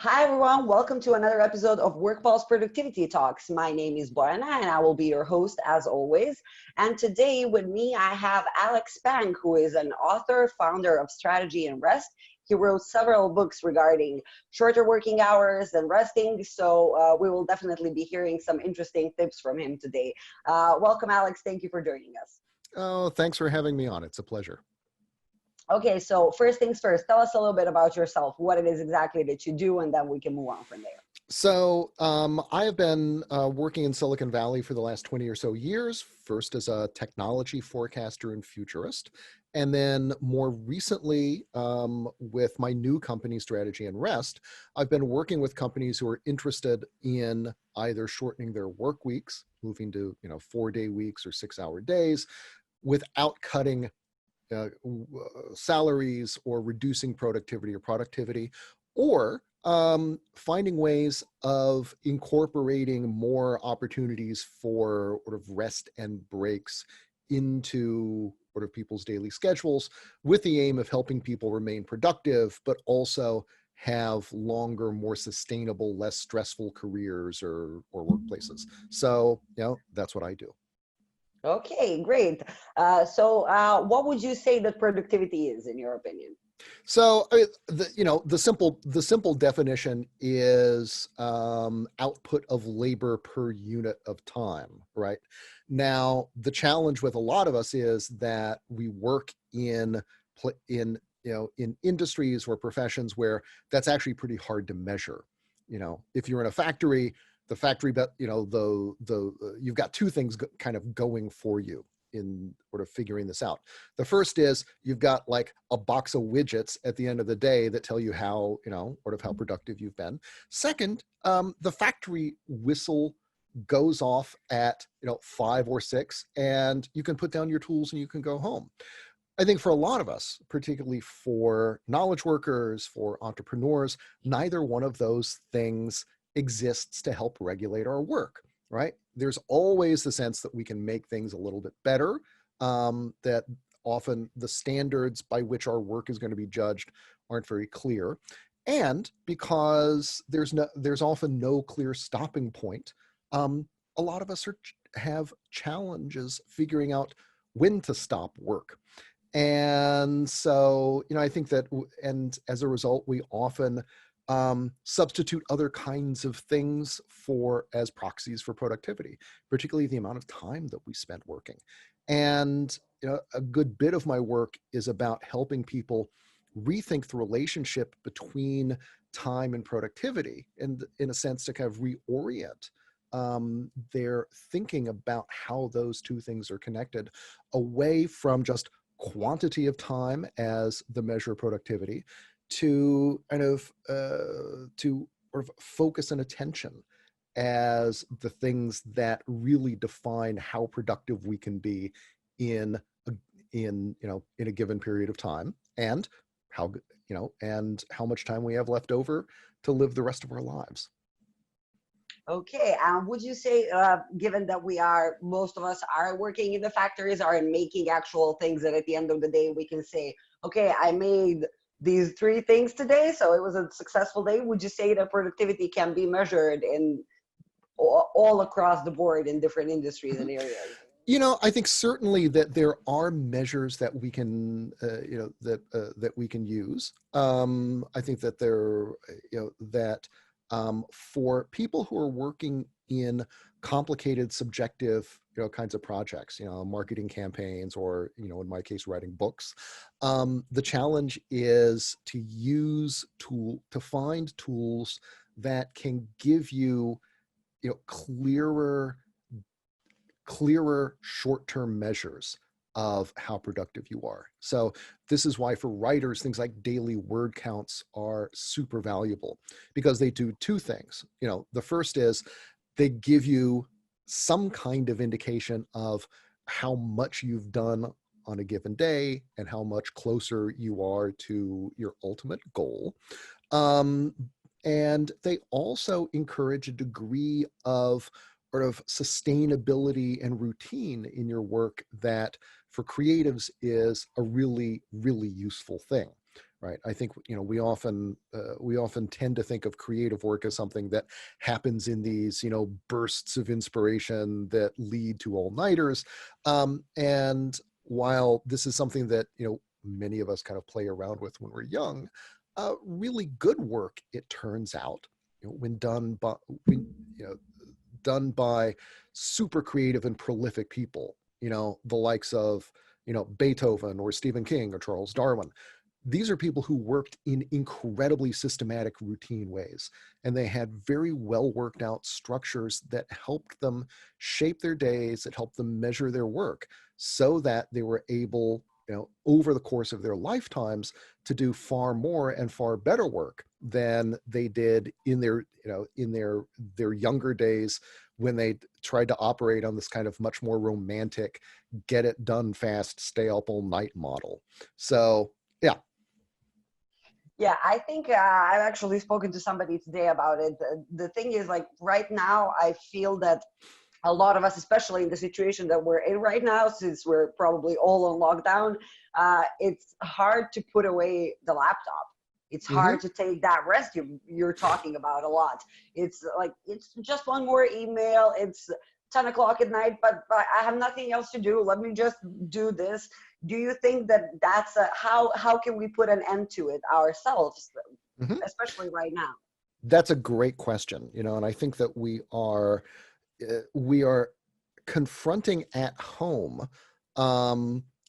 Hi, everyone. Welcome to another episode of Workpuls Productivity Talks. My name is Borna, and I will be your host as always. And today with me, I have Alex Pang, who is an author, founder of Strategy and Rest. He wrote several books regarding shorter working hours and resting. So we will definitely be hearing some interesting tips from him today. Welcome, Alex. Thank you for joining us. Oh, thanks for having me on. It's a pleasure. Okay, so first things first, tell us a little bit about yourself, what it is exactly that you do, and then we can move on from there. So I have been working in Silicon Valley for the last 20 or so years, first as a technology forecaster and futurist, and then more recently with my new company, Strategy and Rest, I've been working with companies who are interested in either shortening their work weeks, moving to 4-day weeks or 6-hour days, without cutting salaries or reducing productivity, or finding ways of incorporating more opportunities for sort of rest and breaks into sort of people's daily schedules, with the aim of helping people remain productive, but also have longer, more sustainable, less stressful careers or workplaces. So, that's what I do. Okay, great. What would you say that productivity is, in your opinion? So, the simple definition is output of labor per unit of time, right? Now, the challenge with a lot of us is that we work in industries or professions where that's actually pretty hard to measure. If you're in a factory, the factory, but you've got two things kind of going for you in sort of figuring this out. The first is you've got like a box of widgets at the end of the day that tell you how, sort of how productive you've been. Second, the factory whistle goes off at 5 or 6, and you can put down your tools and you can go home. I think for a lot of us, particularly for knowledge workers, for entrepreneurs, neither one of those things exists to help regulate our work, right? There's always the sense that we can make things a little bit better, that often the standards by which our work is going to be judged aren't very clear. And because there's often no clear stopping point, a lot of us have challenges figuring out when to stop work. And so, I think that, and as a result, we often substitute other kinds of things as proxies for productivity, particularly the amount of time that we spend working. And a good bit of my work is about helping people rethink the relationship between time and productivity, and in a sense to kind of reorient their thinking about how those two things are connected, away from just quantity of time as the measure of productivity, to kind of to sort of focus and attention as the things that really define how productive we can be in a given period of time, and how much time we have left over to live the rest of our lives. Okay, would you say, given that most of us are working in the factories, are making actual things, that at the end of the day we can say, okay, I made these 3 things today, so it was a successful day? Would you say that productivity can be measured in all across the board in different industries and areas? I think certainly that there are measures that we can, that we can use. I think that for people who are working in complicated, subjective, kinds of projects, marketing campaigns, or, in my case, writing books, the challenge is to find tools that can give you, clearer short-term measures of how productive you are. So this is why for writers, things like daily word counts are super valuable, because they do 2 things. The first is they give you some kind of indication of how much you've done on a given day and how much closer you are to your ultimate goal. And they also encourage a degree of sort of sustainability and routine in your work that for creatives is a really, really useful thing. right? I think, we often tend to think of creative work as something that happens in these, bursts of inspiration that lead to all-nighters. And while this is something that, many of us kind of play around with when we're young, really good work, it turns out, when done by super creative and prolific people, the likes of, Beethoven or Stephen King or Charles Darwin. These are people who worked in incredibly systematic, routine ways, and they had very well worked out structures that helped them shape their days, that helped them measure their work, so that they were able, over the course of their lifetimes, to do far more and far better work than they did in their younger days, when they tried to operate on this kind of much more romantic, get it done fast, stay up all night model. So yeah. Yeah, I think I've actually spoken to somebody today about it. The thing is, like, right now, I feel that a lot of us, especially in the situation that we're in right now, since we're probably all on lockdown, it's hard to put away the laptop. It's Mm-hmm. hard to take that rest you're talking about a lot. It's like, it's just one more email. It's 10 o'clock at night, but I have nothing else to do. Let me just do this. Do you think that that's how can we put an end to it ourselves, Mm-hmm. especially right now? That's a great question, and I think that we are confronting at home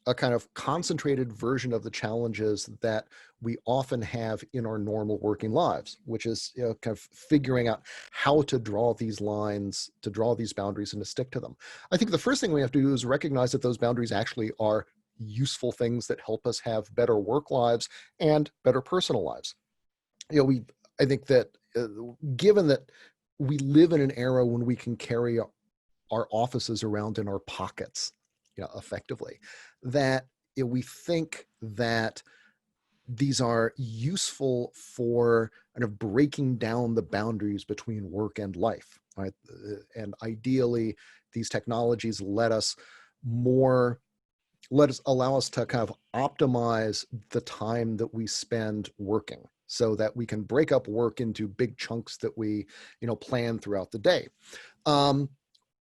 a kind of concentrated version of the challenges that we often have in our normal working lives, which is, kind of figuring out how to draw these lines, to draw these boundaries, and to stick to them. I think the first thing we have to do is recognize that those boundaries actually are useful things that help us have better work lives and better personal lives. I think that, given that we live in an era when we can carry our offices around in our pockets, effectively, that, we think that these are useful for kind of breaking down the boundaries between work and life, right? And ideally, these technologies allow us to kind of optimize the time that we spend working, so that we can break up work into big chunks that we, plan throughout the day.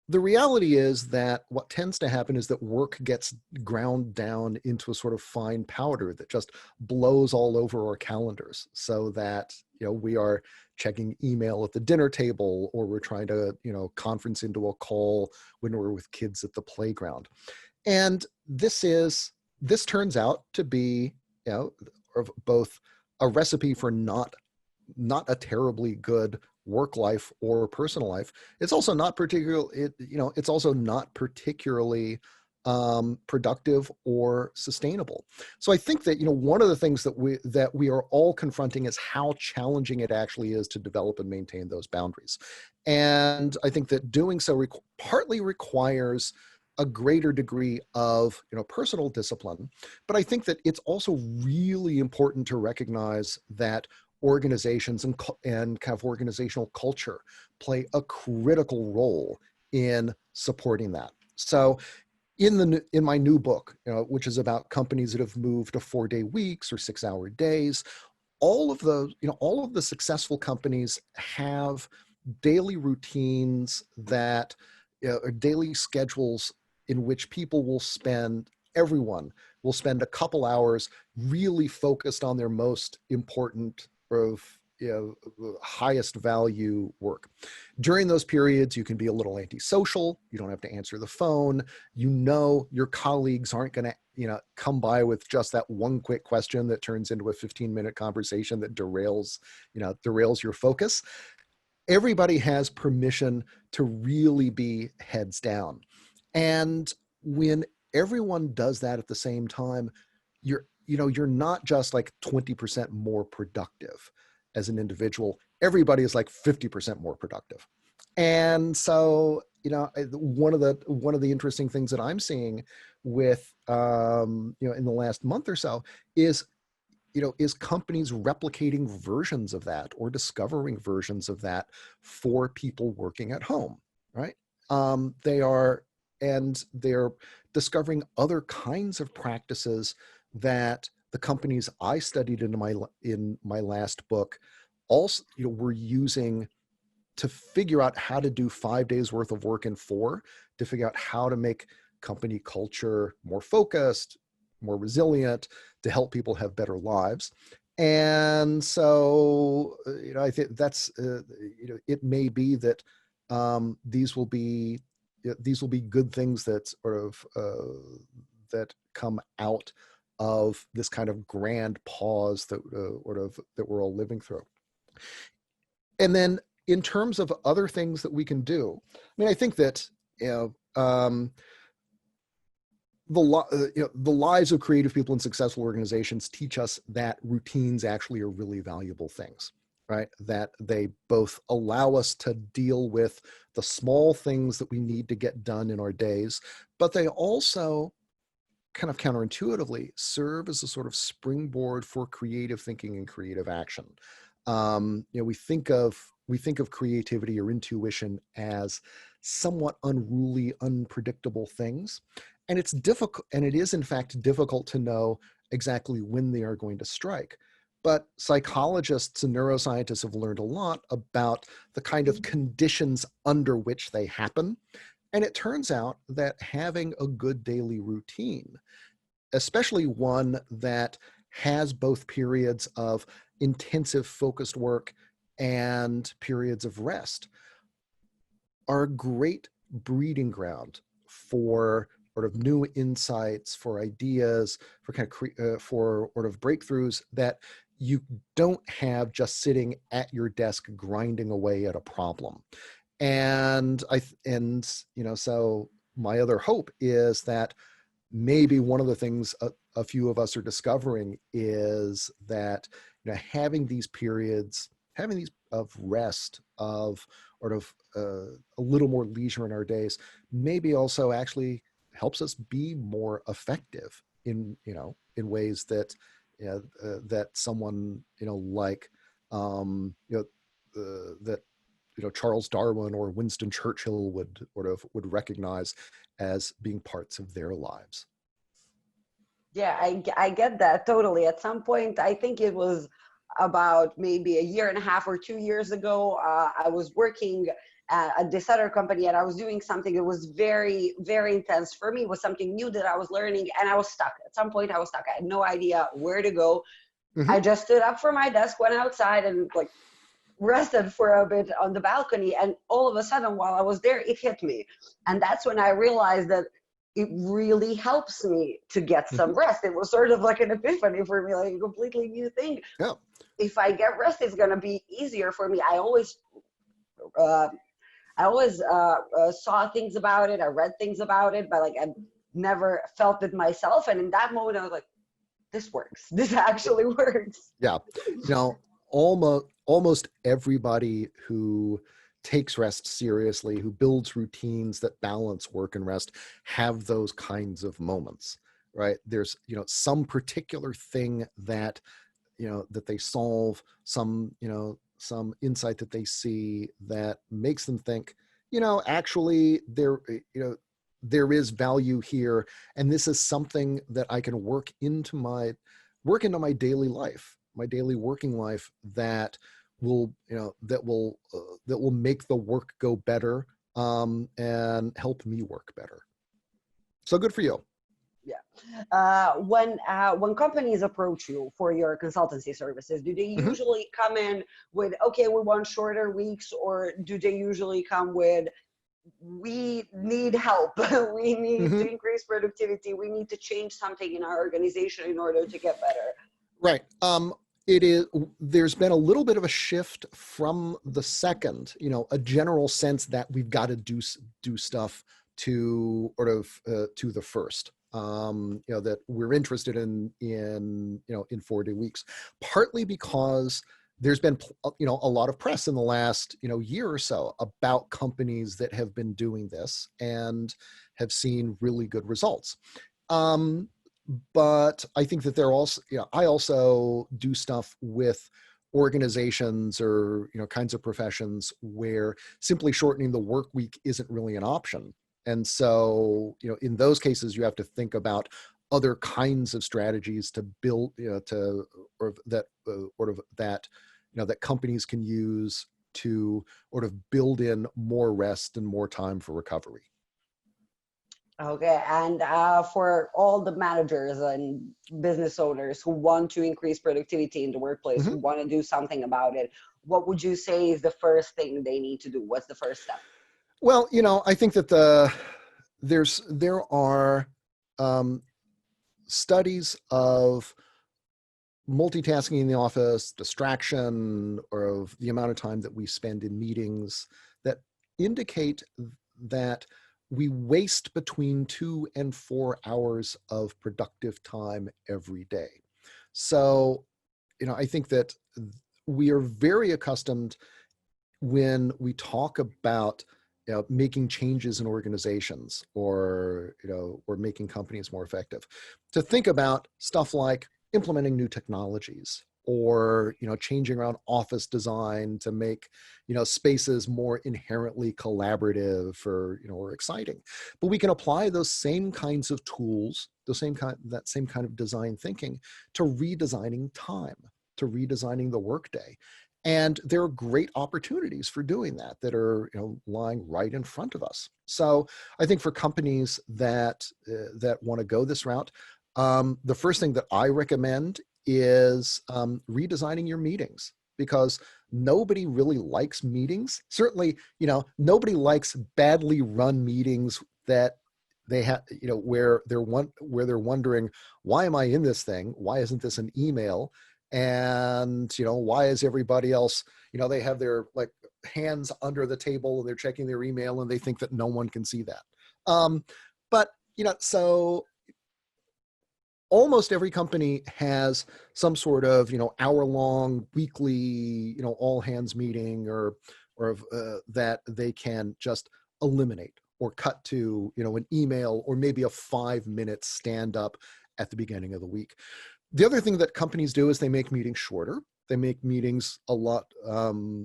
The reality is that what tends to happen is that work gets ground down into a sort of fine powder that just blows all over our calendars, so that, we are checking email at the dinner table, or we're trying to, conference into a call when we're with kids at the playground. And this turns out to be, both a recipe for not a terribly good work life or personal life. It's also not particularly productive or sustainable. So I think that, one of the things that we are all confronting is how challenging it actually is to develop and maintain those boundaries. And I think that doing so partly requires a greater degree of, personal discipline. But I think that it's also really important to recognize that organizations and kind of organizational culture play a critical role in supporting that. So in my new book, which is about companies that have moved to 4-day weeks or 6-hour days, all of the successful companies have daily routines that, or daily schedules, in which everyone will spend a couple hours really focused on their most important, of highest value work. During those periods, you can be a little antisocial. You don't have to answer the phone. Your colleagues aren't going to come by with just that one quick question that turns into a 15-minute conversation that derails your focus. Everybody has permission to really be heads down. And when everyone does that at the same time, you're not just like 20% more productive as an individual. Everybody is like 50% more productive. And so, one of the interesting things that I'm seeing with, in the last month or so is companies replicating versions of that, or discovering versions of that, for people working at home, right? They're discovering other kinds of practices that the companies I studied in my last book also, were using to figure out how to do 5 days worth of work in 4, to figure out how to make company culture more focused, more resilient, to help people have better lives. And so, I think that's, it may be that these will be good things that sort of that come out of this kind of grand pause that that we're all living through. And then in terms of other things that we can do, I mean, I think that, the lives of creative people in successful organizations teach us that routines actually are really valuable things, right? That they both allow us to deal with the small things that we need to get done in our days, but they also kind of counterintuitively serve as a sort of springboard for creative thinking and creative action. We think of creativity or intuition as somewhat unruly, unpredictable things. And it's difficult, and it is in fact difficult to know exactly when they are going to strike. But psychologists and neuroscientists have learned a lot about the kind of conditions under which they happen. And it turns out that having a good daily routine, especially one that has both periods of intensive focused work and periods of rest, are a great breeding ground for sort of new insights, for ideas, for kind of for sort of breakthroughs that you don't have just sitting at your desk grinding away at a problem. And so my other hope is that maybe one of the things a few of us are discovering is that having these periods, having these of rest, of sort of a little more leisure in our days, maybe also actually helps us be more effective in ways that that someone like that Charles Darwin or Winston Churchill would recognize as being parts of their lives. Yeah, I get that totally. At some point, I think it was about maybe a year and a half or 2 years ago, I was working at this other company, and I was doing something that was very, very intense for me. It was something new that I was learning, and I was stuck. At some point, I was stuck. I had no idea where to go. Mm-hmm. I just stood up from my desk, went outside, and rested for a bit on the balcony. And all of a sudden, while I was there, it hit me. And that's when I realized that it really helps me to get some rest. It was sort of like an epiphany for me, like a completely new thing. Yeah. If I get rest, it's going to be easier for me. I always saw things about it. I read things about it, but I never felt it myself. And in that moment, I was like, this works. This actually works. Yeah. Almost everybody who takes rest seriously, who builds routines that balance work and rest, have those kinds of moments, right? There's, some particular thing that, that they solve, some insight that they see that makes them think, actually there is value here. And this is something that I can work into my daily life, my daily working life, that will make the work go better, and help me work better. So good for you. Yeah. When companies approach you for your consultancy services, do they usually come in with, okay, we want shorter weeks, or do they usually come with, we need help, we need to increase productivity, we need to change something in our organization in order to get better? Right. There's been a little bit of a shift from the second, a general sense that we've got to do stuff to to the first, that we're interested in 4-day weeks, partly because there's been, a lot of press in the last, year or so about companies that have been doing this and have seen really good results. But I think that I also do stuff with organizations or, kinds of professions where simply shortening the work week isn't really an option. And so, in those cases, you have to think about other kinds of strategies to build, that companies can use to sort of build in more rest and more time for recovery. Okay, and for all the managers and business owners who want to increase productivity in the workplace, who want to do something about it, what would you say is the first thing they need to do? What's the first step? Well, I think that there are studies of multitasking in the office, distraction, or of the amount of time that we spend in meetings that indicate that we waste between 2 and 4 hours of productive time every day. So, I think that we are very accustomed when we talk about making changes in organizations or making companies more effective, to think about stuff like implementing new technologies or changing around office design to make spaces more inherently collaborative or exciting. But we can apply those same kinds of tools, that same kind of design thinking to redesigning time, to redesigning the workday. And there are great opportunities for doing that are lying right in front of us. So I think for companies that want to go this route, the first thing that I recommend is redesigning your meetings, because nobody really likes meetings. Certainly, nobody likes badly run meetings that they have, where they're wondering, why am I in this thing? Why isn't this an email? And why is everybody else, they have their hands under the table and they're checking their email and they think that no one can see that. But so almost every company has some sort of hour-long, weekly all hands meeting or that they can just eliminate or cut to an email or maybe a 5-minute stand-up at the beginning of the week. The other thing that companies do is they make meetings shorter. They make meetings a lot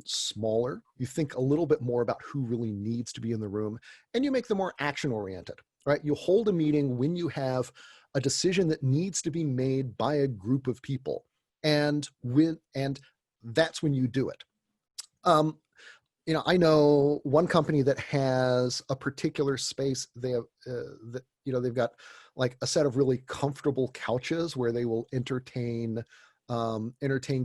smaller. You think a little bit more about who really needs to be in the room, and you make them more action-oriented, right? You hold a meeting when you have a decision that needs to be made by a group of people, and that's when you do it. I know one company that has a particular space. They have they've got a set of really comfortable couches where they will entertain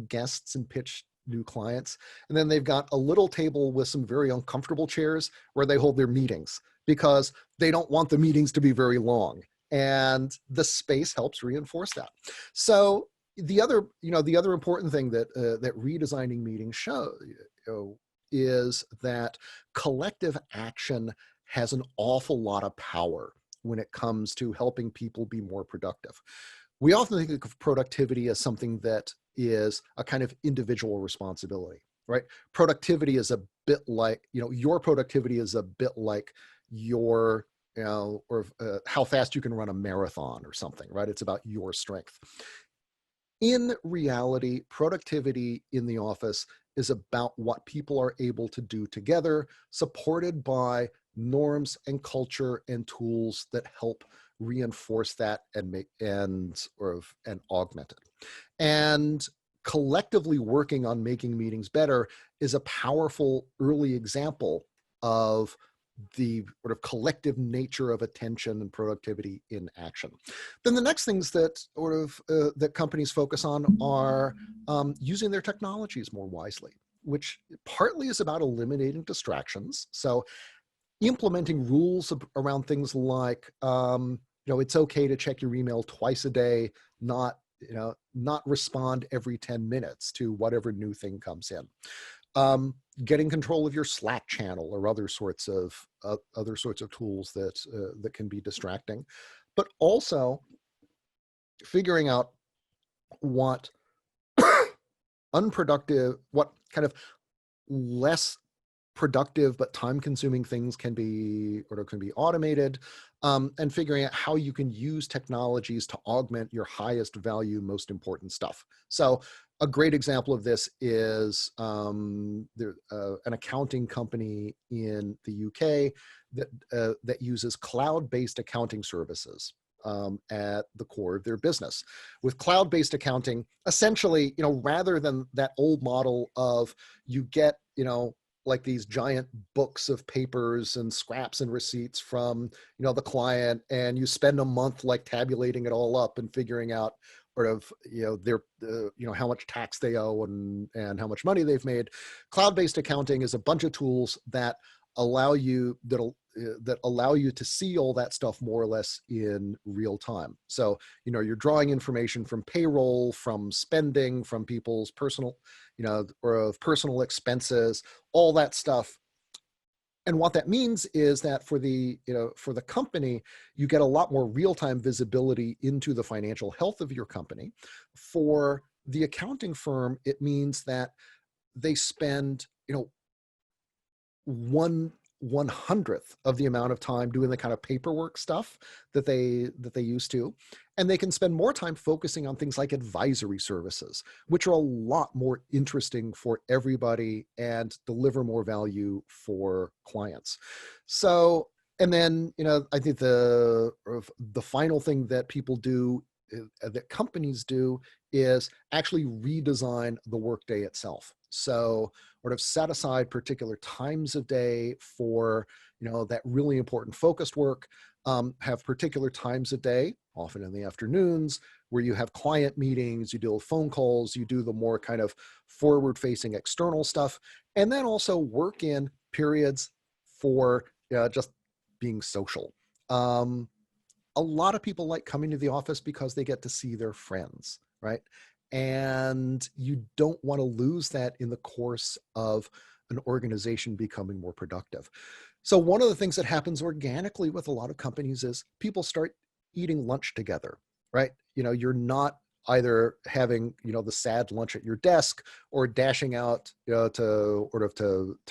guests and pitch new clients. And then they've got a little table with some very uncomfortable chairs where they hold their meetings, because they don't want the meetings to be very long. And the space helps reinforce that. So the other important thing that redesigning meetings show is that collective action has an awful lot of power when it comes to helping people be more productive. We often think of productivity as something that is a kind of individual responsibility, right? Productivity is a bit like, your productivity is a bit like your, how fast you can run a marathon or something, right? It's about your strength. In reality, productivity in the office is about what people are able to do together, supported by norms and culture and tools that help reinforce that and augment it. And collectively working on making meetings better is a powerful early example of the sort of collective nature of attention and productivity in action. Then the next things that that companies focus on are using their technologies more wisely, which partly is about eliminating distractions. So implementing rules around things like, it's okay to check your email twice a day, not respond every 10 minutes to whatever new thing comes in. Getting control of your Slack channel or other sorts of tools that can be distracting, but also figuring out what what kind of less productive but time-consuming things can be automated, and figuring out how you can use technologies to augment your highest value, most important stuff. So a great example of this is an accounting company in the UK that uses cloud-based accounting services. at the core of their business. With cloud-based accounting, essentially, rather than that old model of you get, like these giant books of papers and scraps and receipts from, the client, and you spend a month like tabulating it all up and figuring out sort of, their, how much tax they owe and how much money they've made. Cloud-based accounting is a bunch of tools that allow you to see all that stuff more or less in real time. So, you're drawing information from payroll, from spending, from people's personal, or of personal expenses, all that stuff. And what that means is that for the company, you get a lot more real-time visibility into the financial health of your company. For the accounting firm, it means that they spend, 1/100th of the amount of time doing the kind of paperwork stuff that they used to, and they can spend more time focusing on things like advisory services, which are a lot more interesting for everybody and deliver more value for clients. So, and then I think the final thing that people do, that companies do, is actually redesign the workday itself. So sort of set aside particular times of day for, that really important focused work, have particular times of day, often in the afternoons, where you have client meetings, you deal with phone calls, you do the more kind of forward-facing external stuff, and then also work in periods for just being social. A lot of people like coming to the office because they get to see their friends, right? And you don't want to lose that in the course of an organization becoming more productive. So one of the things that happens organically with a lot of companies is people start eating lunch together, right? You're not either having, the sad lunch at your desk or dashing out to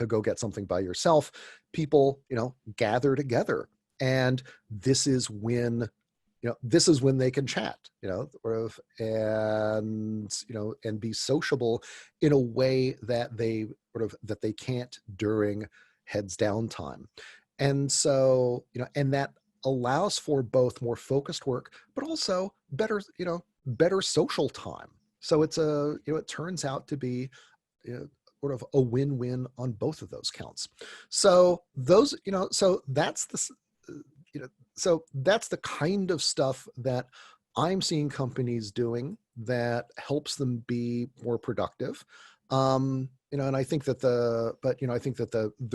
go get something by yourself. People, gather together. And this is when they can chat, and be sociable in a way that they can't during heads down time. And so, and that allows for both more focused work, but also better social time. So it turns out to be, sort of a win-win on both of those counts. So so that's the kind of stuff that I'm seeing companies doing that helps them be more productive. And I think that the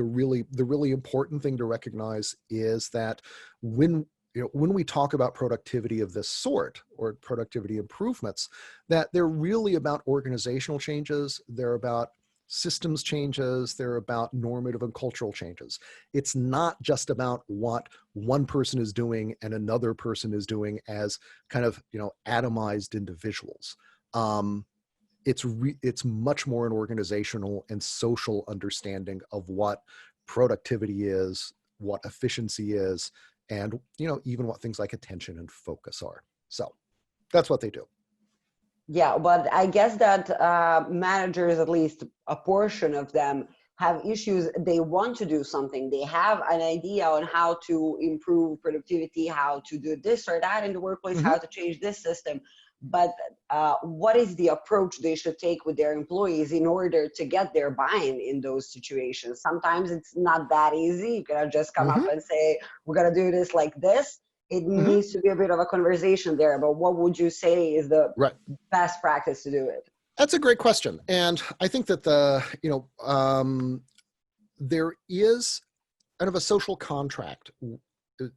really important thing to recognize is that when we talk about productivity of this sort, or productivity improvements, that they're really about organizational changes. They're about systems changes. They're about normative and cultural changes. It's not just about what one person is doing and another person is doing as kind of, atomized individuals. It's much more an organizational and social understanding of what productivity is, what efficiency is, and, even what things like attention and focus are. So that's what they do. Yeah, but I guess that managers, at least a portion of them, have issues. They want to do something. They have an idea on how to improve productivity, how to do this or that in the workplace, how to change this system. But what is the approach they should take with their employees in order to get their buy-in in those situations? Sometimes it's not that easy. You cannot just come up and say, we're going to do this like this. It needs to be a bit of a conversation there, but what would you say is the best practice to do it? That's a great question. And I think that there is kind of a social contract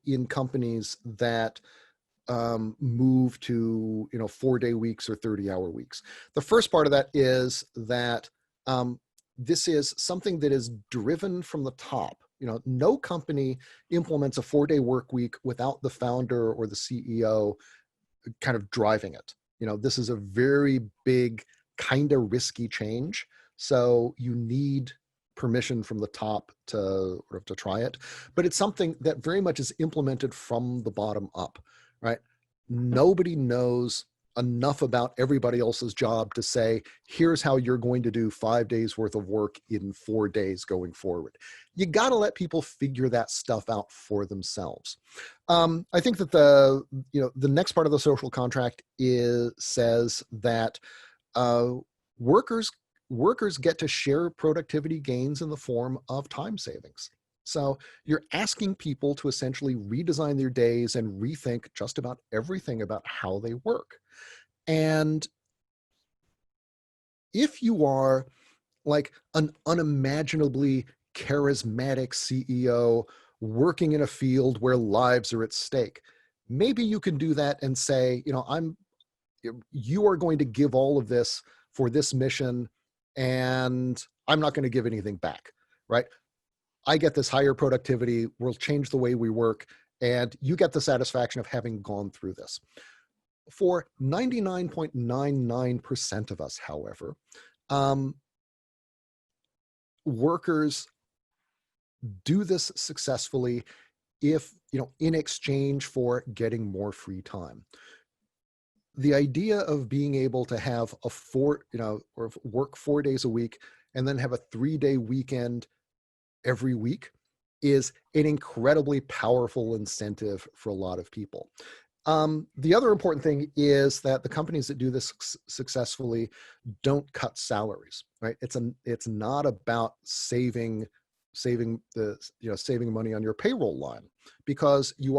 in companies that move to 4-day weeks or 30-hour weeks. The first part of that is that this is something that is driven from the top. No company implements a 4-day work week without the founder or the CEO kind of driving it. This is a very big, kind of risky change. So you need permission from the top to try it. But it's something that very much is implemented from the bottom up, right? Nobody knows enough about everybody else's job to say, here's how you're going to do 5 days worth of work in 4 days going forward. You got to let people figure that stuff out for themselves. I think that the next part of the social contract says that workers get to share productivity gains in the form of time savings. So you're asking people to essentially redesign their days and rethink just about everything about how they work. And if you are like an unimaginably charismatic CEO working in a field where lives are at stake, maybe you can do that and say, you are going to give all of this for this mission, and I'm not going to give anything back, right? I get this higher productivity, we'll change the way we work, and you get the satisfaction of having gone through this. For 99.99% of us, however, workers do this successfully if, in exchange for getting more free time. The idea of being able to have or work 4 days a week and then have a 3-day weekend every week is an incredibly powerful incentive for a lot of people. The other important thing is that the companies that do this successfully don't cut salaries, right? It's not about saving money on your payroll line, because you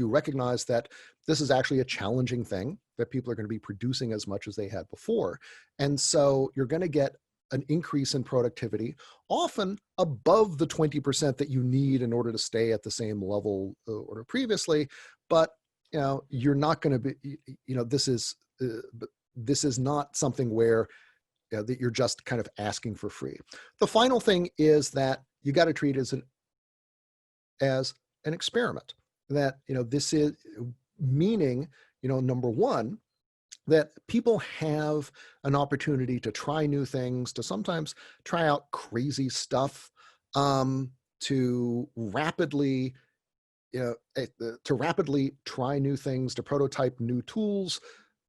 recognize that this is actually a challenging thing, that people are going to be producing as much as they had before. And so you're going to get an increase in productivity, often above the 20% that you need in order to stay at the same level or previously. But you're not going to be, this is not something where that you're just kind of asking for free. The final thing is that you got to treat it as an experiment. That, this is meaning, number one, that people have an opportunity to try new things, to sometimes try out crazy stuff, to rapidly try new things, to prototype new tools,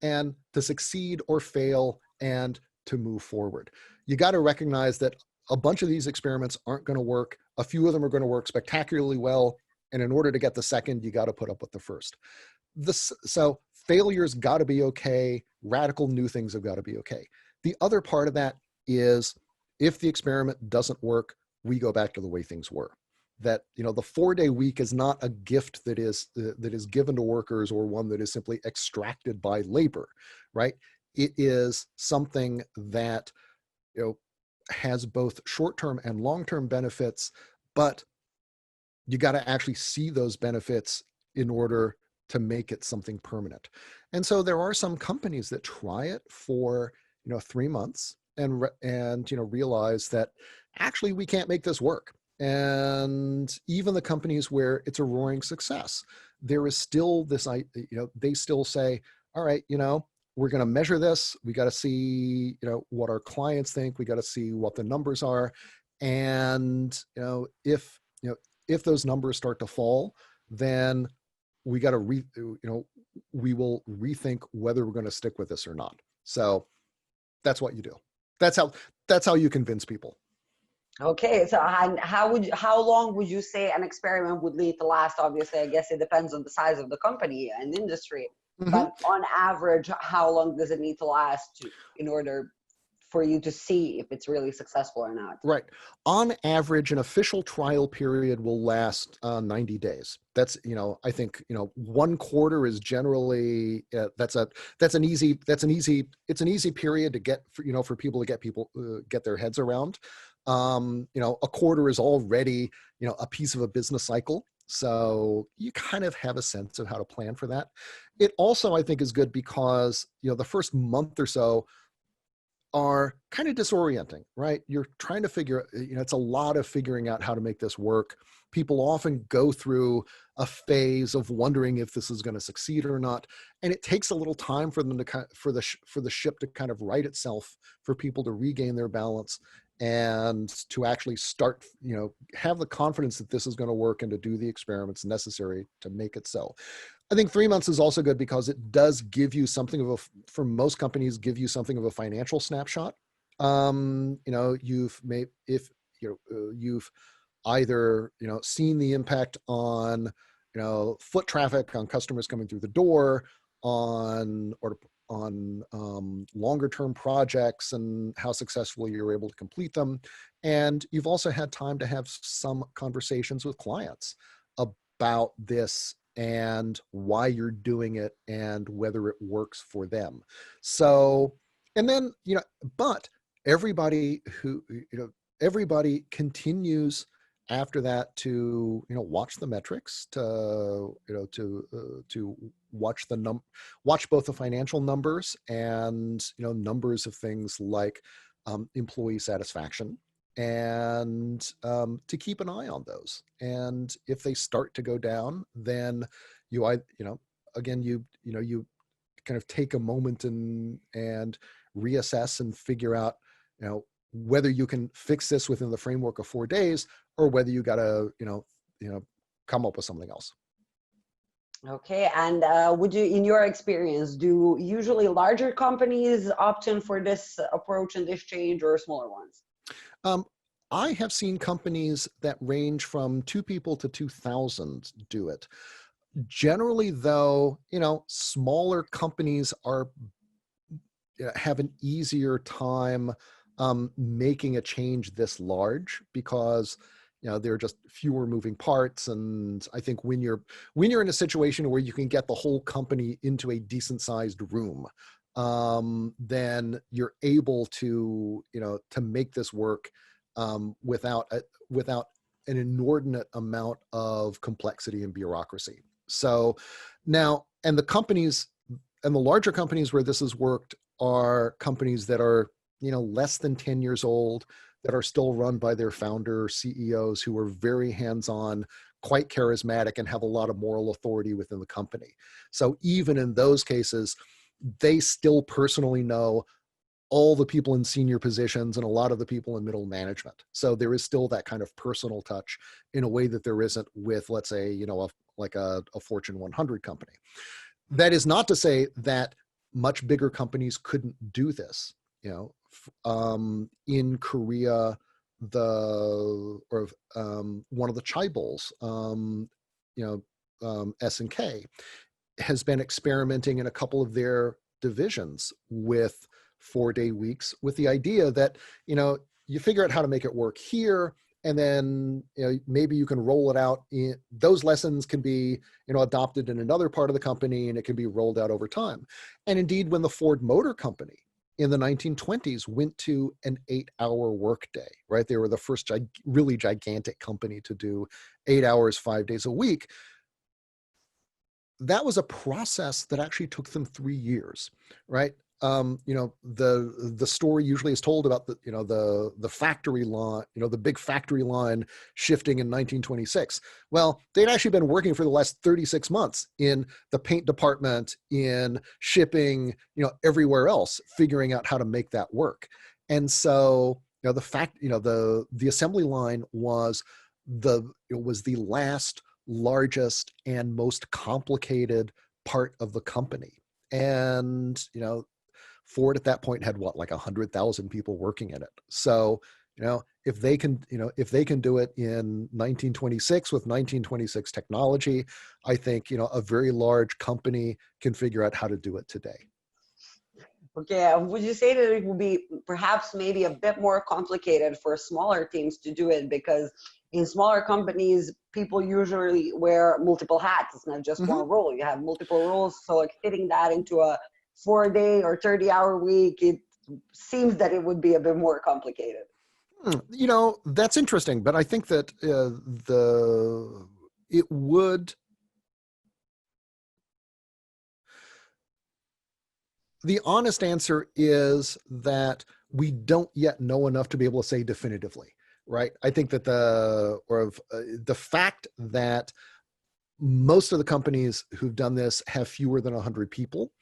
and to succeed or fail, and to move forward. You got to recognize that a bunch of these experiments aren't going to work. A few of them are going to work spectacularly well. And in order to get the second, you got to put up with the first. So failure's got to be okay. Radical new things have got to be okay. The other part of that is, if the experiment doesn't work, we go back to the way things were. That, the 4-day week is not a gift that is given to workers, or one that is simply extracted by labor, right? It is something that, has both short-term and long-term benefits, but you got to actually see those benefits in order to make it something permanent. And so there are some companies that try it for 3 months and realize that actually we can't make this work. And even the companies where it's a roaring success, there is still this, they still say, all right, we're going to measure this. We got to see, what our clients think. We got to see what the numbers are. And, if those numbers start to fall, then we got to we will rethink whether we're going to stick with this or not. So that's what you do. That's how you convince people. Okay, so how long would you say an experiment would need to last? Obviously, I guess it depends on the size of the company and industry. Mm-hmm. But on average, how long does it need to last in order for you to see if it's really successful or not? Right. On average, an official trial period will last 90 days. That's, I think, 1 quarter is generally, it's an easy period to get, for people to get their heads around. A quarter is already, a piece of a business cycle. So you kind of have a sense of how to plan for that. It also, I think, is good because, the first month or so are kind of disorienting, right? You're trying to figure, it's a lot of figuring out how to make this work. People often go through a phase of wondering if this is going to succeed or not. And it takes a little time for them to, for the ship to kind of right itself, for people to regain their balance and to actually start, have the confidence that this is going to work and to do the experiments necessary to make it so. I think 3 months is also good because it does give you something of a, for most companies, give you something of a financial snapshot. You've made, if you've either, seen the impact on, foot traffic, on customers coming through the door, on longer term projects and how successfully you're able to complete them. And you've also had time to have some conversations with clients about this and why you're doing it and whether it works for them. So, and then, but everybody everybody continues after that to, watch the metrics, to watch both the financial numbers and, numbers of things like employee satisfaction, and to keep an eye on those. And if they start to go down, then you kind of take a moment and reassess and figure out, whether you can fix this within the framework of 4 days, or whether you got to, come up with something else. Okay, and would you, in your experience, do usually larger companies opt in for this approach and this change, or smaller ones? I have seen companies that range from 2 people to 2,000 do it. Generally, though, smaller companies have an easier time making a change this large, because there are just fewer moving parts. And I think when you're in a situation where you can get the whole company into a decent sized room, then you're able to to make this work without an inordinate amount of complexity and bureaucracy. So now, and the larger companies where this has worked are companies that are less than 10 years old, that are still run by their founder CEOs, who are very hands-on, quite charismatic, and have a lot of moral authority within the company. So even in those cases, they still personally know all the people in senior positions and a lot of the people in middle management. So there is still that kind of personal touch in a way that there isn't with, let's say, a Fortune 100 company. That is not to say that much bigger companies couldn't do this. In Korea, one of the chaebols, S&K, has been experimenting in a couple of their divisions with 4-day weeks, with the idea that you figure out how to make it work here, and then maybe you can roll it out. Those lessons can be adopted in another part of the company, and it can be rolled out over time. And indeed, when the Ford Motor Company in the 1920s went to an 8-hour workday, right? They were the first really gigantic company to do 8 hours, 5 days a week. That was a process that actually took them 3 years, right? The story usually is told about the factory line, the big factory line shifting in 1926. Well, they'd actually been working for the last 36 months in the paint department, in shipping, everywhere else, figuring out how to make that work. And so, the assembly line was the last, largest, and most complicated part of the company. And Ford at that point had like 100,000 people working in it. So, if they can do it in 1926 with 1926 technology, I think, a very large company can figure out how to do it today. Okay, would you say that it would be perhaps maybe a bit more complicated for smaller teams to do it? Because in smaller companies, people usually wear multiple hats. It's not just one role. You have multiple roles. So like fitting that into a 4-day or 30-hour week, it seems that it would be a bit more complicated. That's interesting, but I think that it would. The honest answer is that we don't yet know enough to be able to say definitively, right? I think that the fact that most of the companies who've done this have fewer than 100 people,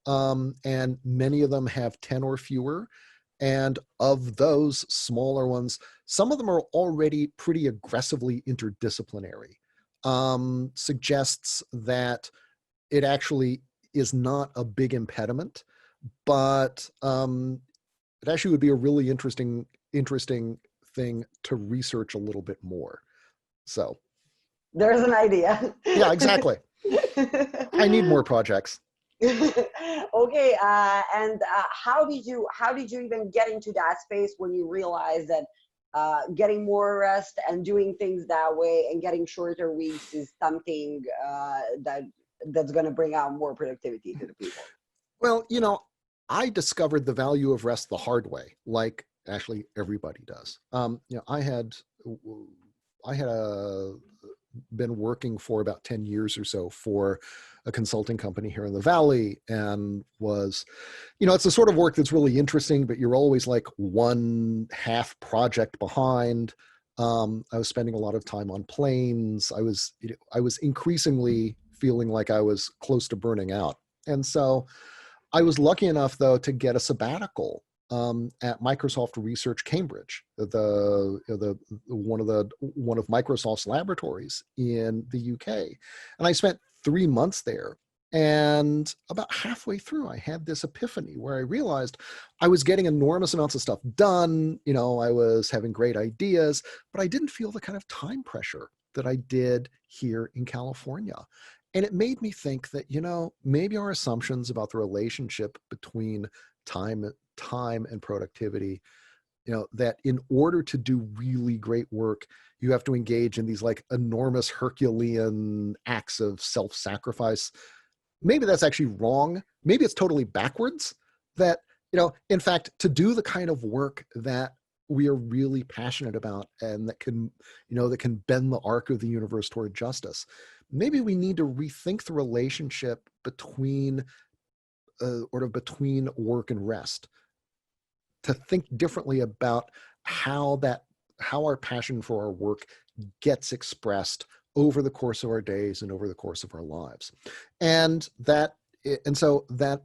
and many of them have 10 or fewer. And of those smaller ones, some of them are already pretty aggressively interdisciplinary, suggests that it actually is not a big impediment, but it actually would be a really interesting thing to research a little bit more. So there's an idea. yeah, exactly. I need more projects. Okay, and how did you even get into that space when you realized that getting more rest and doing things that way and getting shorter weeks is something that's going to bring out more productivity to the people? Well, I discovered the value of rest the hard way, like actually everybody does. I had been working for about 10 years or so for a consulting company here in the Valley, and was, it's the sort of work that's really interesting, but you're always like one half project behind. I was spending a lot of time on planes. I was increasingly feeling like I was close to burning out. And so I was lucky enough, though, to get a sabbatical at Microsoft Research Cambridge, one of Microsoft's laboratories in the UK, and I spent 3 months there. And about halfway through, I had this epiphany where I realized I was getting enormous amounts of stuff done. I was having great ideas, but I didn't feel the kind of time pressure that I did here in California. And it made me think that, maybe our assumptions about the relationship between time and productivity, that in order to do really great work, you have to engage in these like enormous Herculean acts of self-sacrifice. Maybe that's actually wrong. Maybe it's totally backwards, that, in fact, to do the kind of work that we are really passionate about and that can bend the arc of the universe toward justice, maybe we need to rethink the relationship between between work and rest, to think differently about how our passion for our work gets expressed over the course of our days and over the course of our lives. And so that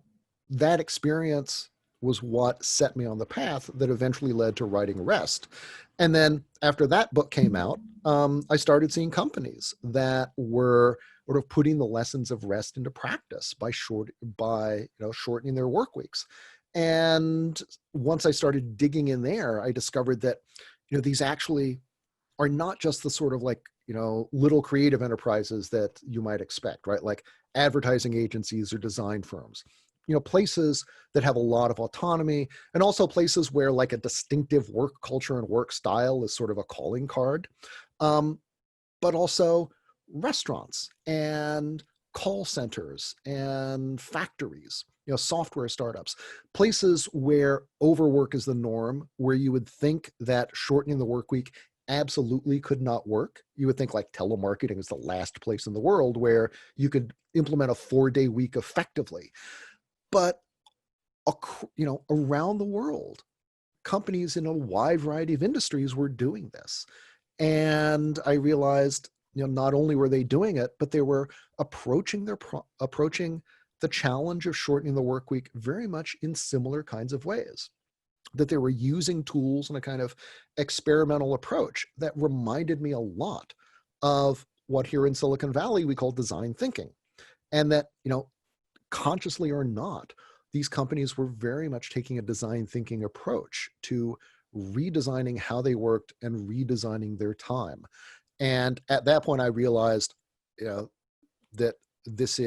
experience was what set me on the path that eventually led to writing Rest. And then after that book came out, I started seeing companies that were sort of putting the lessons of rest into practice by shortening their work weeks. And once I started digging in there, I discovered that, these actually are not just the sort of like, little creative enterprises that you might expect, right? Like advertising agencies or design firms, places that have a lot of autonomy, and also places where like a distinctive work culture and work style is sort of a calling card. But also restaurants and call centers and factories, software startups, places where overwork is the norm, where you would think that shortening the work week absolutely could not work. You would think like telemarketing is the last place in the world where you could implement a 4-day week effectively. But, around the world, companies in a wide variety of industries were doing this. And I realized, not only were they doing it, but they were approaching the challenge of shortening the work week very much in similar kinds of ways. That they were using tools in a kind of experimental approach that reminded me a lot of what here in Silicon Valley we call design thinking. And that, consciously or not, these companies were very much taking a design thinking approach to redesigning how they worked and redesigning their time. And at that point, I realized, that this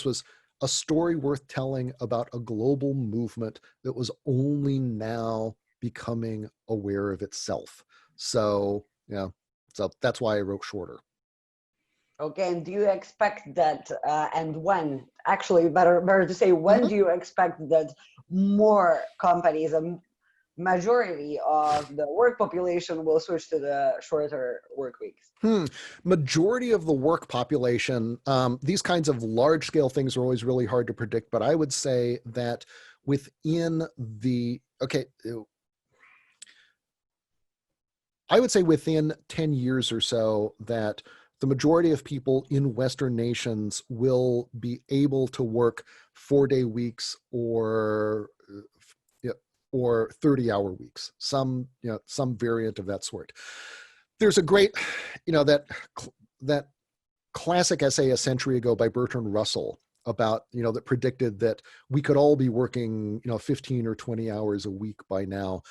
was a story worth telling about a global movement that was only now becoming aware of itself. So, so that's why I wrote Shorter. Okay, and do you expect that, and when, actually better to say, when do you expect that more companies, a majority of the work population will switch to the shorter work weeks? Majority of the work population, these kinds of large scale things are always really hard to predict, but I would say that within 10 years or so, that the majority of people in Western nations will be able to work 4-day weeks or 30-hour weeks, some variant of that sort. There's a great, that classic essay a century ago by Bertrand Russell about, that predicted that we could all be working, 15 or 20 hours a week by now,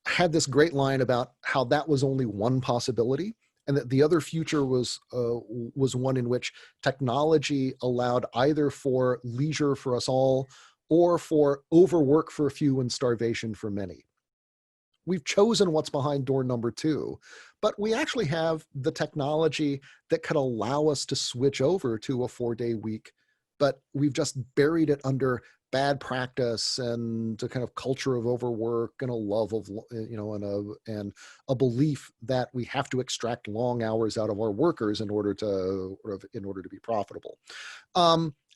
had this great line about how that was only one possibility, and that the other future was one in which technology allowed either for leisure for us all or for overwork for a few and starvation for many. We've chosen what's behind door number 2, but we actually have the technology that could allow us to switch over to a 4-day week, but we've just buried it under bad practice and a kind of culture of overwork and a love of, and a belief that we have to extract long hours out of our workers in order to be profitable.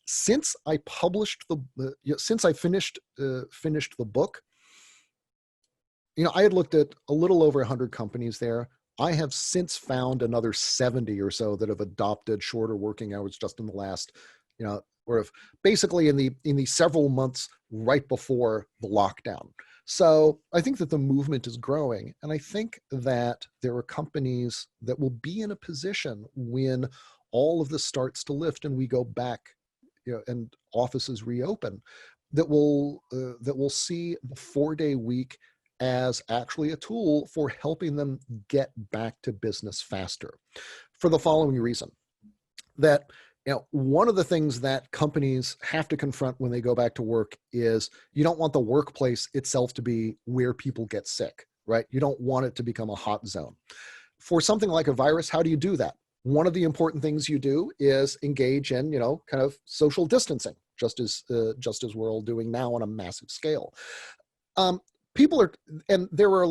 Since I finished the book, I had looked at a little over 100 companies there. I have since found another 70 or so that have adopted shorter working hours just in the last, or if basically in the several months right before the lockdown. So I think that the movement is growing, and I think that there are companies that will be in a position when all of this starts to lift and we go back, and offices reopen, that will see the 4-day week as actually a tool for helping them get back to business faster, for the following reason: that one of the things that companies have to confront when they go back to work is you don't want the workplace itself to be where people get sick, right? You don't want it to become a hot zone. For something like a virus, how do you do that? One of the important things you do is engage in, kind of social distancing, just as we're all doing now on a massive scale. There were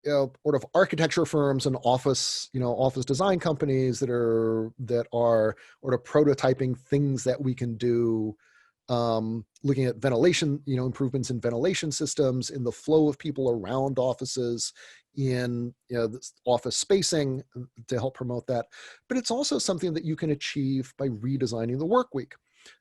sort of architecture firms and office design companies that are sort of prototyping things that we can do, looking at ventilation, improvements in ventilation systems, in the flow of people around offices, in this office spacing to help promote that. But it's also something that you can achieve by redesigning the work week.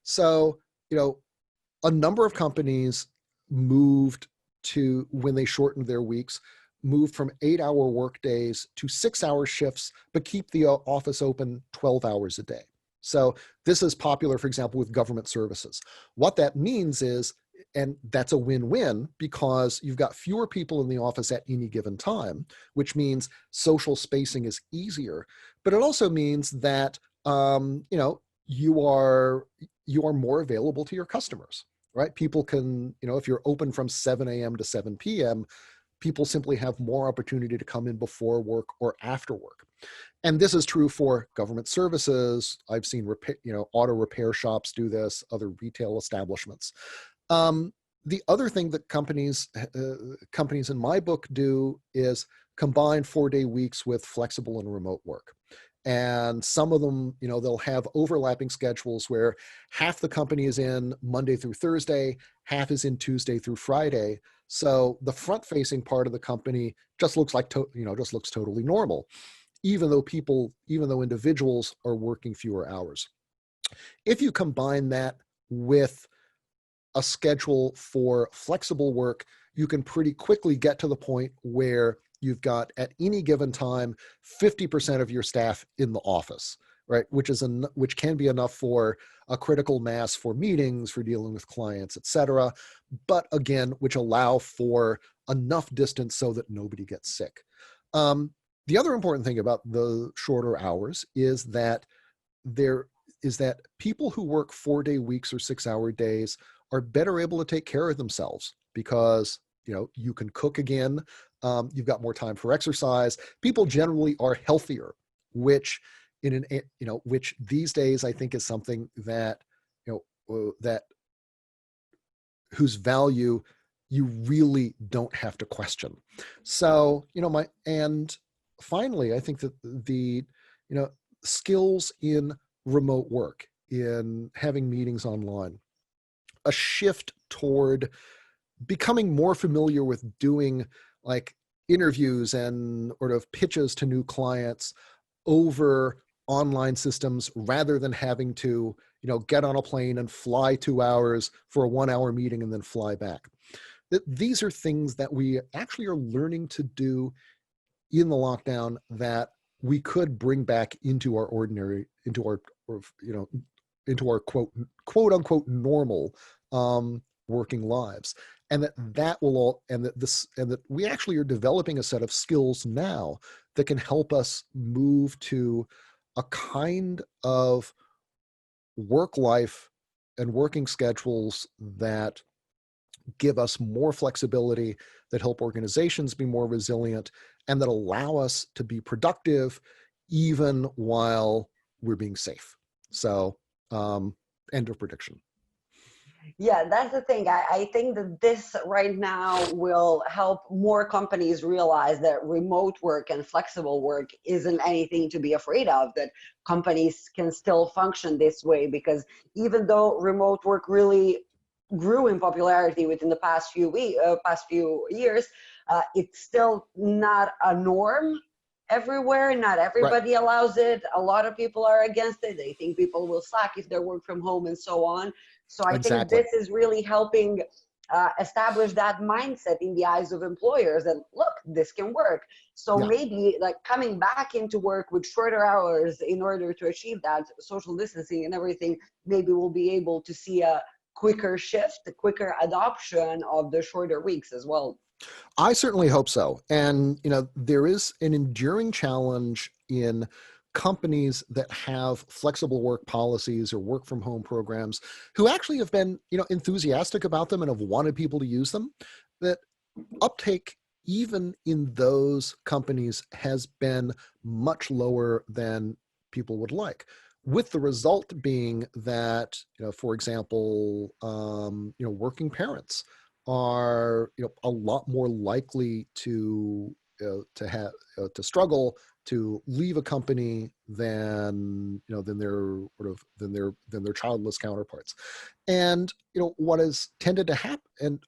So, a number of companies moved to, when they shortened their weeks, moved from 8-hour work days to 6-hour shifts, but keep the office open 12 hours a day. So this is popular, for example, with government services. What that means is, and that's a win-win, because you've got fewer people in the office at any given time, which means social spacing is easier. But it also means that you are more available to your customers, right? People can, if you're open from 7 a.m. to 7 p.m., people simply have more opportunity to come in before work or after work. And this is true for government services. I've seen auto repair shops do this, other retail establishments. The other thing that companies in my book do is combine 4-day weeks with flexible and remote work. And some of them, they'll have overlapping schedules where half the company is in Monday through Thursday, half is in Tuesday through Friday. So the front-facing part of the company just looks totally normal, even though individuals are working fewer hours. If you combine that with a schedule for flexible work, you can pretty quickly get to the point where you've got, at any given time, 50% of your staff in the office, right? Which can be enough for a critical mass for meetings, for dealing with clients, et cetera. But again, which allow for enough distance so that nobody gets sick. The other important thing about the shorter hours is that people who work 4-day weeks or 6-hour days are better able to take care of themselves, because you can cook again. You've got more time for exercise. People generally are healthier, which which these days I think is something that whose value you really don't have to question. So and finally, I think that the skills in remote work, in having meetings online, a shift toward becoming more familiar with doing interviews and sort of pitches to new clients over online systems, rather than having to get on a plane and fly 2 hours for a 1-hour meeting and then fly back. These are things that we actually are learning to do in the lockdown that we could bring back into our quote unquote normal working lives. And that will all, and that we actually are developing a set of skills now that can help us move to a kind of work life and working schedules that give us more flexibility, that help organizations be more resilient, and that allow us to be productive even while we're being safe. So, end of prediction. Yeah, that's the thing. I think that this right now will help more companies realize that remote work and flexible work isn't anything to be afraid of, that companies can still function this way, because even though remote work really grew in popularity within the past few years, it's still not a norm everywhere. Not Right. everybody allows it. A lot of people are against it. They think people will slack if they work from home and so on. So I think Exactly. this is really helping establish that mindset in the eyes of employers that, look, this can work. So Yeah. maybe like coming back into work with shorter hours in order to achieve that social distancing and everything, maybe we'll be able to see a quicker shift, a quicker adoption of the shorter weeks as well. I certainly hope so. And, there is an enduring challenge in companies that have flexible work policies or work from home programs who actually have been, enthusiastic about them and have wanted people to use them, that uptake even in those companies has been much lower than people would like, with the result being that, for example, working parents are, a lot more likely to struggle to leave a company than their childless counterparts. And what has tended to happen, and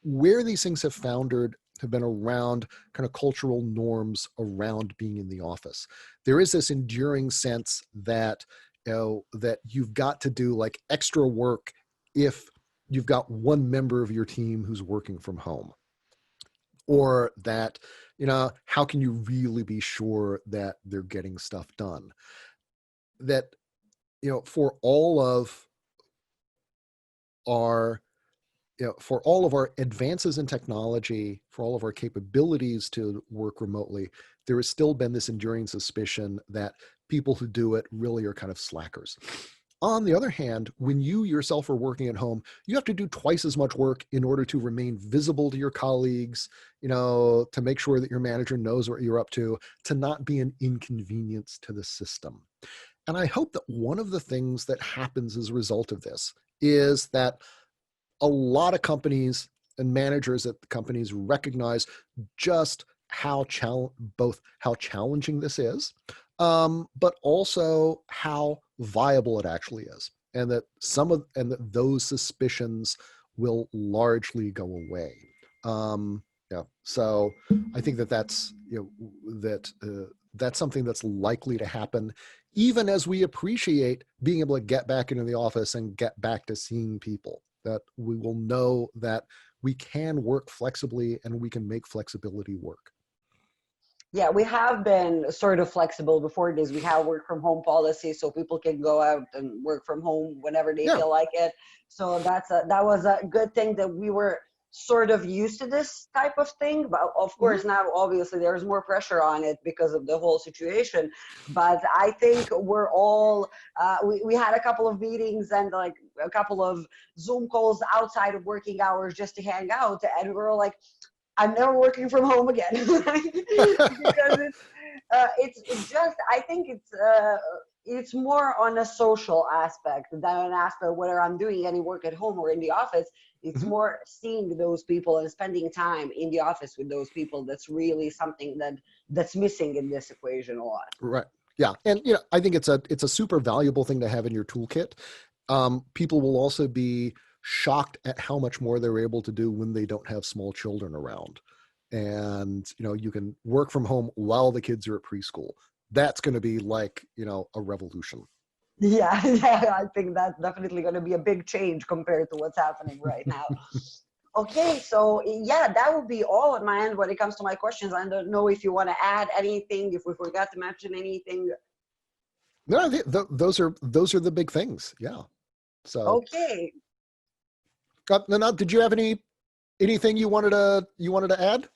where these things have foundered, have been around kind of cultural norms around being in the office. There is this enduring sense that, that you've got to do like extra work if you've got one member of your team who's working from home, or that, how can you really be sure that they're getting stuff done? That, for all of our for all of our advances in technology, for all of our capabilities to work remotely, there has still been this enduring suspicion that people who do it really are kind of slackers. On the other hand, when you yourself are working at home, you have to do twice as much work in order to remain visible to your colleagues, to make sure that your manager knows what you're up to not be an inconvenience to the system. And I hope that one of the things that happens as a result of this is that a lot of companies and managers at the companies recognize just both how challenging this is, but also how viable it actually is, and that those suspicions will largely go away. Yeah, so I think that's something that's likely to happen, even as we appreciate being able to get back into the office and get back to seeing people. That we will know that we can work flexibly and we can make flexibility work. Yeah, we have been sort of flexible before this. We have work from home policy, so people can go out and work from home whenever they Yeah. feel like it. So that was a good thing that we were sort of used to this type of thing. But of Mhm. course, now obviously there's more pressure on it because of the whole situation. But I think we're all we had a couple of meetings and like a couple of Zoom calls outside of working hours just to hang out, and we were like, I'm never working from home again. Because it's just, I think it's more on a social aspect than an aspect whether I'm doing any work at home or in the office. It's Mhm. more seeing those people and spending time in the office with those people. That's really something that's missing in this equation a lot. Right. Yeah. And I think it's a super valuable thing to have in your toolkit. People will also be shocked at how much more they're able to do when they don't have small children around. And you can work from home while the kids are at preschool. That's going to be like, a revolution. Yeah, yeah, I think that's definitely going to be a big change compared to what's happening right now. Okay, so yeah, that would be all on my end when it comes to my questions. I don't know if you want to add anything, if we forgot to mention anything. No, those are the big things. Yeah. So, Okay. now, did you have anything you wanted to add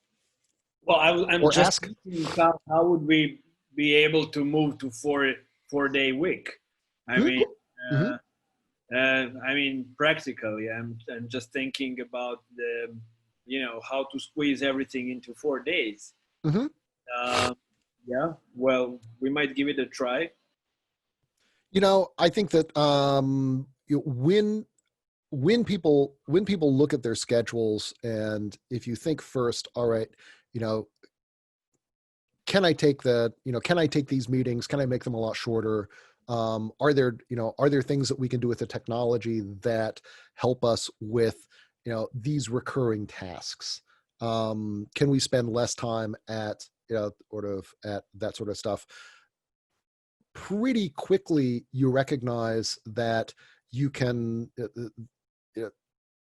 Well, I'm or just ask? thinking how would we be able to move to 4 day week? I mean, Mm-hmm. practically, I'm just thinking about how to squeeze everything into 4 days. Mm-hmm. Um, yeah, well, we might give it a try. I think that when people look at their schedules, and if you think first, all right, you know, can I take these meetings? Can I make them a lot shorter? Are there things that we can do with the technology that help us with, these recurring tasks? Can we spend less time at, at that sort of stuff? Pretty quickly, you recognize that you can, uh,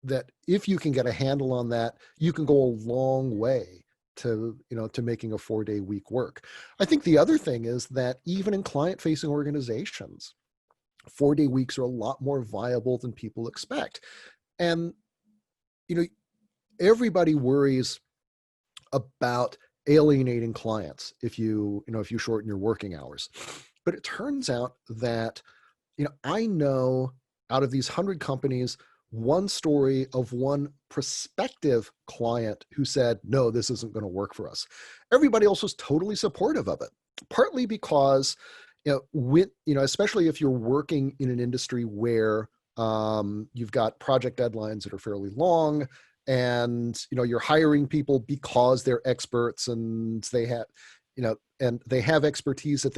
that if you can get a handle on that, you can go a long way to making a 4-day week work. I think the other thing is that even in client facing organizations, 4-day weeks are a lot more viable than people expect. And, you know, everybody worries about alienating clients if you shorten your working hours. But it turns out that, I know out of these 100 companies, one story of one prospective client who said, no, this isn't going to work for us. Everybody else was totally supportive of it, partly because, especially if you're working in an industry where you've got project deadlines that are fairly long, and, you're hiring people because they're experts, and they have expertise that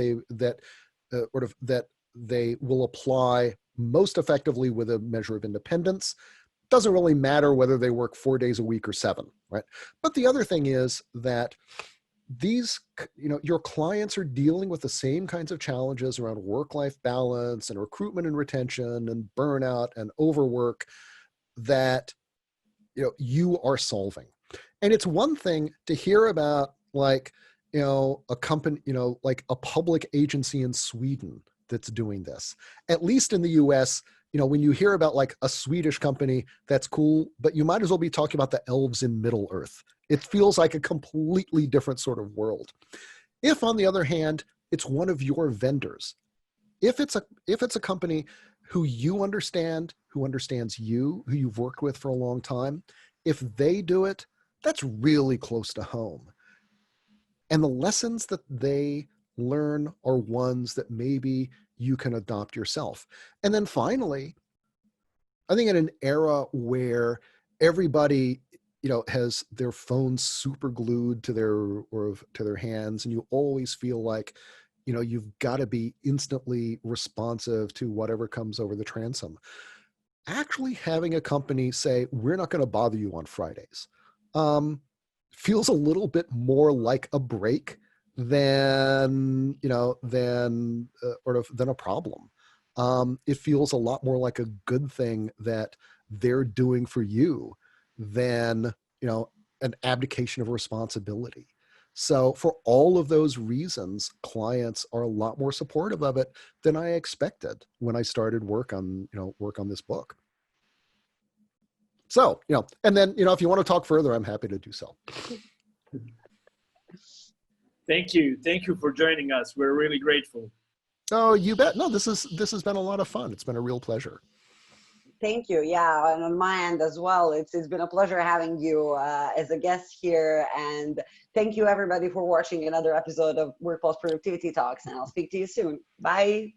they will apply most effectively with a measure of independence. Doesn't really matter whether they work 4 days a week or 7, right? But the other thing is that your clients are dealing with the same kinds of challenges around work-life balance and recruitment and retention and burnout and overwork that, you are solving. And it's one thing to hear about, like, a company, like a public agency in Sweden that's doing this. At least in the US, when you hear about like a Swedish company, that's cool, but you might as well be talking about the elves in Middle Earth. It feels like a completely different sort of world. If, on the other hand, it's one of your vendors, if it's a company who you understand, who understands you, who you've worked with for a long time, if they do it, that's really close to home. And the lessons that they learn are ones that maybe you can adopt yourself. And then finally, I think in an era where everybody, has their phones super glued to their hands, and you always feel like, you've got to be instantly responsive to whatever comes over the transom. Actually having a company say, we're not going to bother you on Fridays, feels a little bit more like a break than a problem. It feels a lot more like a good thing that they're doing for you than, an abdication of responsibility. So for all of those reasons, clients are a lot more supportive of it than I expected when I started work on this book. So, and then, if you want to talk further, I'm happy to do so. Thank you for joining us. We're really grateful. Oh, you bet. No, this has been a lot of fun. It's been a real pleasure. Thank you. Yeah, and on my end as well, it's been a pleasure having you as a guest here. And thank you everybody for watching another episode of Workpuls Productivity Talks. And I'll speak to you soon. Bye.